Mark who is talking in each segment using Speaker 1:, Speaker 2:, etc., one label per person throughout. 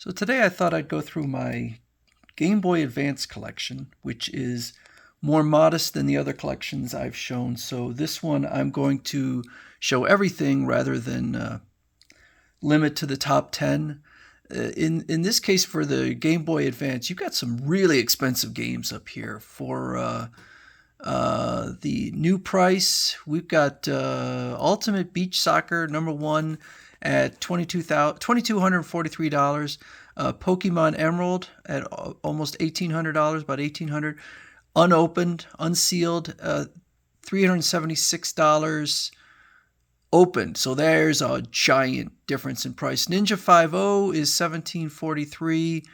Speaker 1: So today I thought I'd go through my Game Boy Advance collection, which is more modest than the other collections I've shown. So this one I'm going to show everything rather than limit to the top 10. In this case, for the Game Boy Advance, you've got some really expensive games up here. For the new price, we've got Ultimate Beach Soccer #1 at $2,243. Pokemon Emerald at almost $1,800, about $1,800. Unopened, unsealed, $376. Opened, so there's a giant difference in price. Ninja 5.0 is $1,743,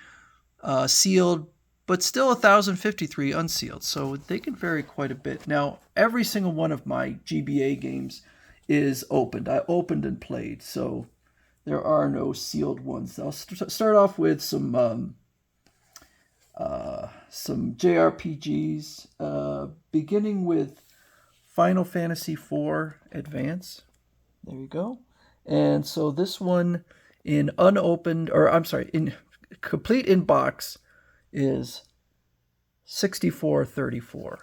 Speaker 1: sealed, but still $1,053 unsealed. So they can vary quite a bit. Now, every single one of my GBA games is opened. I opened and played, so there are no sealed ones. I'll start off with some JRPGs, beginning with Final Fantasy IV Advance. There you go. And so this one in unopened, or I'm sorry, in complete in box is $64.34.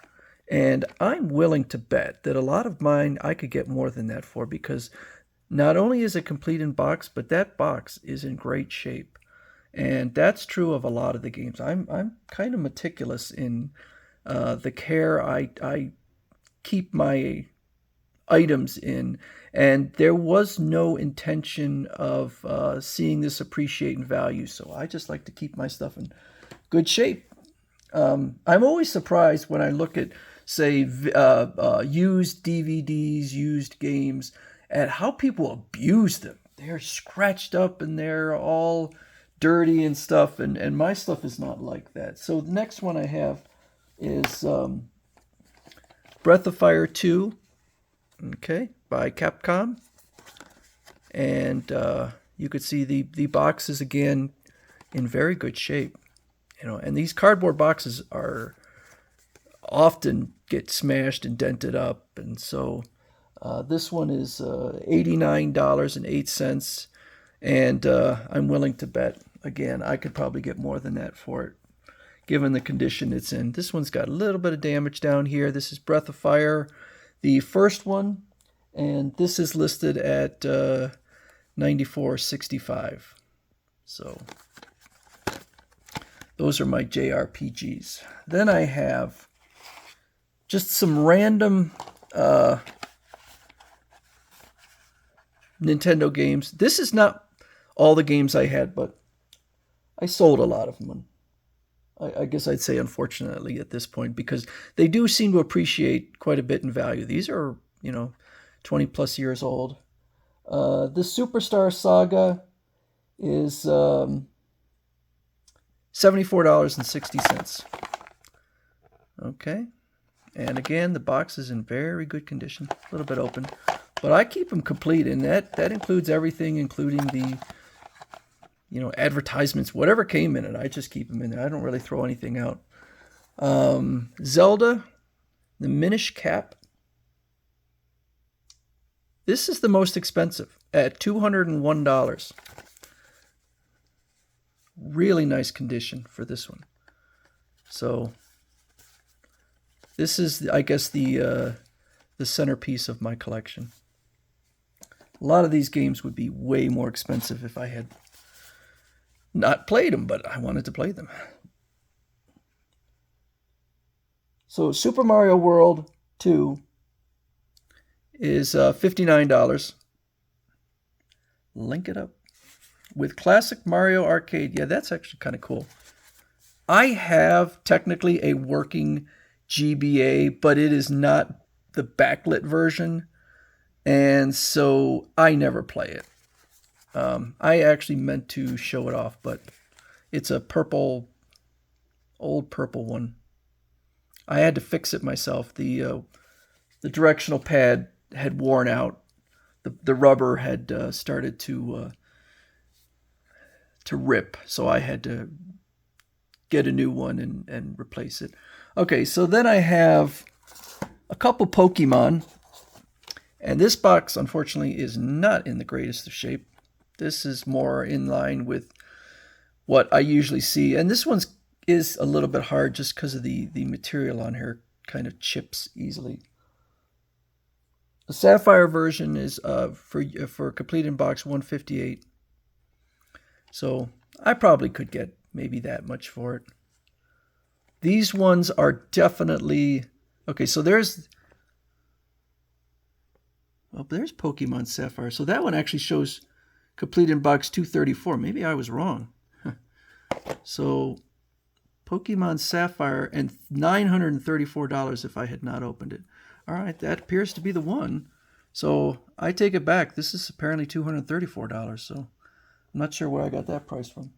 Speaker 1: And I'm willing to bet that a lot of mine I could get more than that for, because not only is it complete in box, but that box is in great shape. And that's true of a lot of the games. I'm kind of meticulous in the care I keep my items in, and there was no intention of seeing this appreciate in value. So I just like to keep my stuff in good shape. I'm always surprised when I look at, say, used DVDs, used games, at how people abuse them. They're scratched up and they're all dirty and stuff, and my stuff is not like that. So the next one I have is Breath of Fire 2, okay, by Capcom. And you could see the boxes again in very good shape. And these cardboard boxes are often get smashed and dented up, and so this one is $89.08, and I'm willing to bet, again, I could probably get more than that for it, given the condition it's in. This one's got a little bit of damage down here. This is Breath of Fire, the first one, and this is listed at $94.65. So those are my JRPGs. Then I have just some random Nintendo games. This is not all the games I had, but I sold a lot of them. I guess I'd say unfortunately at this point, because they do seem to appreciate quite a bit in value. These are, 20 plus years old. The Superstar Saga is $74.60. Okay. And again, the box is in very good condition, a little bit open. But I keep them complete, and that includes everything, including the, advertisements, whatever came in it. I just keep them in there. I don't really throw anything out. Zelda, the Minish Cap. This is the most expensive at $201. Really nice condition for this one. So this is, I guess, the centerpiece of my collection. A lot of these games would be way more expensive if I had not played them, but I wanted to play them. So Super Mario World 2 is $59. Link it up. With Classic Mario Arcade. Yeah, that's actually kind of cool. I have technically a working GBA, but it is not the backlit version, and so I never play it. I actually meant to show it off, but it's a old purple one. I had to fix it myself. The directional pad had worn out. The rubber had started to rip, so I had to get a new one and replace it. Okay, so then I have a couple Pokemon, and this box, unfortunately, is not in the greatest of shape. This is more in line with what I usually see. And this one's is a little bit hard just because of the material on here kind of chips easily. The Sapphire version is for complete in box 158. So I probably could get maybe that much for it. These ones are definitely okay. So there's Pokemon Sapphire. So that one actually shows complete in box 234. Maybe I was wrong. So Pokemon Sapphire and $934 if I had not opened it. All right, that appears to be the one. So I take it back. This is apparently $234. So I'm not sure where I got that price from.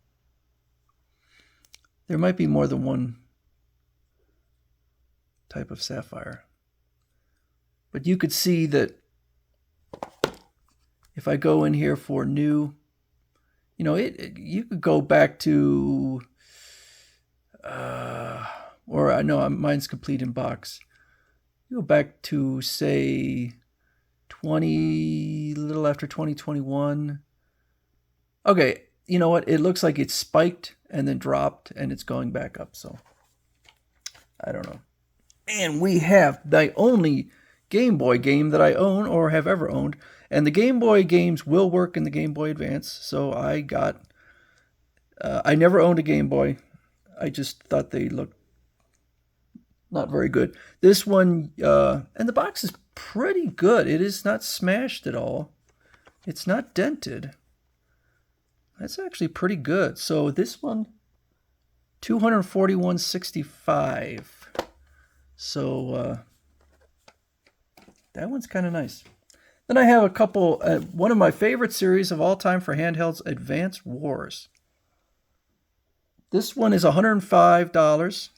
Speaker 1: There might be more than one type of sapphire. But you could see that if I go in here for new, you could go back to, or I know mine's complete in box. You go back to say little after 2021. Okay, you know what? It looks like it spiked and then dropped and it's going back up. So I don't know. And we have the only Game Boy game that I own or have ever owned. And the Game Boy games will work in the Game Boy Advance. So I never owned a Game Boy. I just thought they looked not very good. This one, and the box is pretty good. It is not smashed at all. It's not dented. That's actually pretty good. So this one, $241.65. So that one's kind of nice. Then I have a couple, one of my favorite series of all time for handhelds, Advance Wars. This one is $105.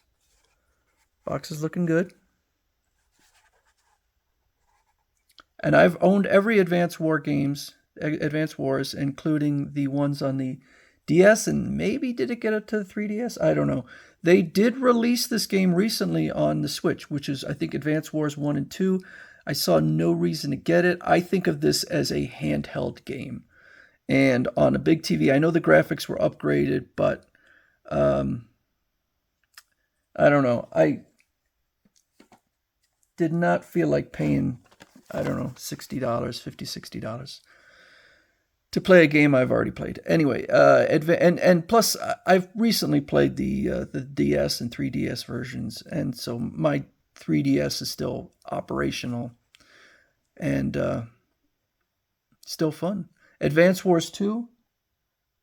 Speaker 1: Box is looking good. And I've owned every Advance Wars, including the ones on the DS, and maybe did it get up to the 3DS? I don't know. They did release this game recently on the Switch, which is, I think, Advance Wars 1 and 2. I saw no reason to get it. I think of this as a handheld game. And on a big TV, I know the graphics were upgraded, but I don't know. I did not feel like paying, I don't know, $60, $50, $60 to play a game I've already played. Anyway, and plus I've recently played the DS and 3DS versions, and so my 3DS is still operational and still fun. Advance Wars 2,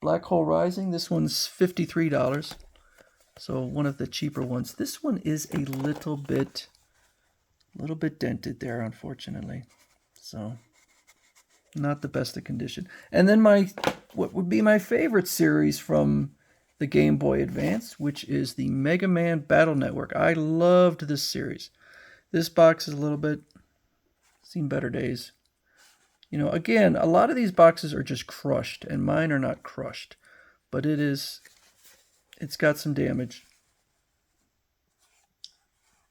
Speaker 1: Black Hole Rising. This one's $53, so one of the cheaper ones. This one is a little bit dented there, unfortunately. So not the best of condition. And then what would be my favorite series from the Game Boy Advance, which is the Mega Man Battle Network. I loved this series. This box is a little bit seen better days. Again, a lot of these boxes are just crushed, and mine are not crushed, but it's got some damage.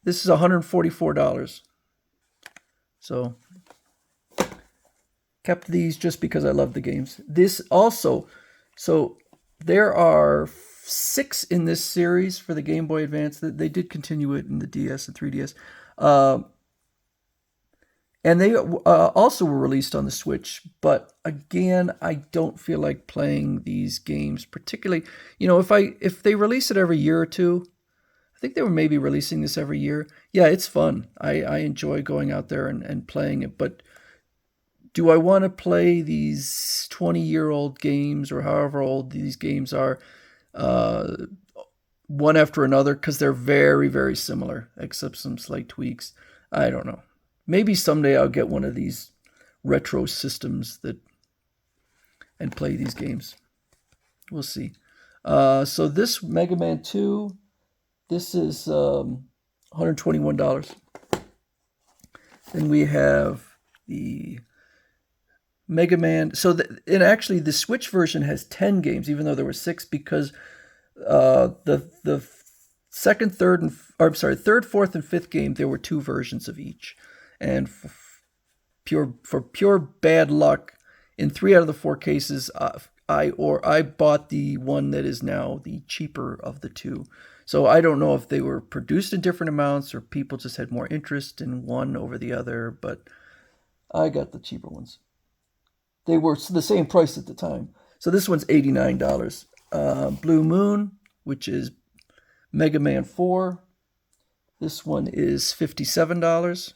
Speaker 1: This is $144. So kept these just because I love the games. This also, so there are 6 in this series for the Game Boy Advance. They did continue it in the DS and 3DS. And they also were released on the Switch. But again, I don't feel like playing these games, particularly, if they release it every year or two. I think they were maybe releasing this every year. Yeah, it's fun. I enjoy going out there and playing it. But do I want to play these 20-year-old games or however old these games are one after another? Because they're very, very similar, except some slight tweaks. I don't know. Maybe someday I'll get one of these retro systems and play these games. We'll see. So this Mega Man 2, this is $121. Then we have the Mega Man. So and actually the Switch version has 10 games, even though there were 6, because the second, third, third, fourth, and fifth game, there were 2 versions of each. And for pure bad luck, in 3 out of the 4 cases, I bought the one that is now the cheaper of the two. So I don't know if they were produced in different amounts or people just had more interest in one over the other, but I got the cheaper ones. They were the same price at the time. So this one's $89. Blue Moon, which is Mega Man 4. This one is $57.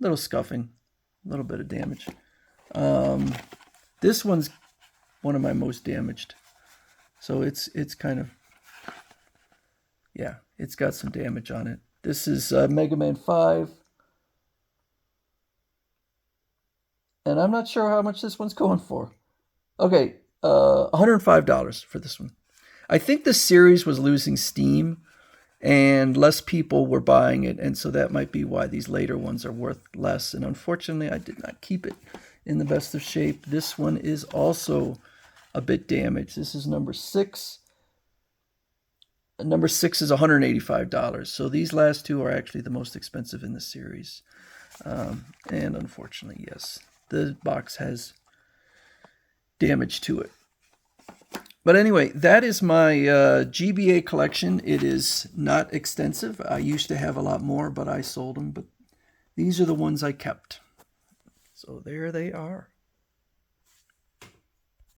Speaker 1: Little scuffing, a little bit of damage. This one's one of my most damaged. So it's kind of, yeah, it's got some damage on it. This is Mega Man 5. And I'm not sure how much this one's going for. Okay, $105 for this one. I think the series was losing steam and less people were buying it, and so that might be why these later ones are worth less. And unfortunately, I did not keep it in the best of shape. This one is also a bit damaged. This is number 6. Number 6 is $185. So these last two are actually the most expensive in the series. And unfortunately, yes, the box has damage to it. But anyway, that is my GBA collection. It is not extensive. I used to have a lot more, but I sold them. But these are the ones I kept. So there they are.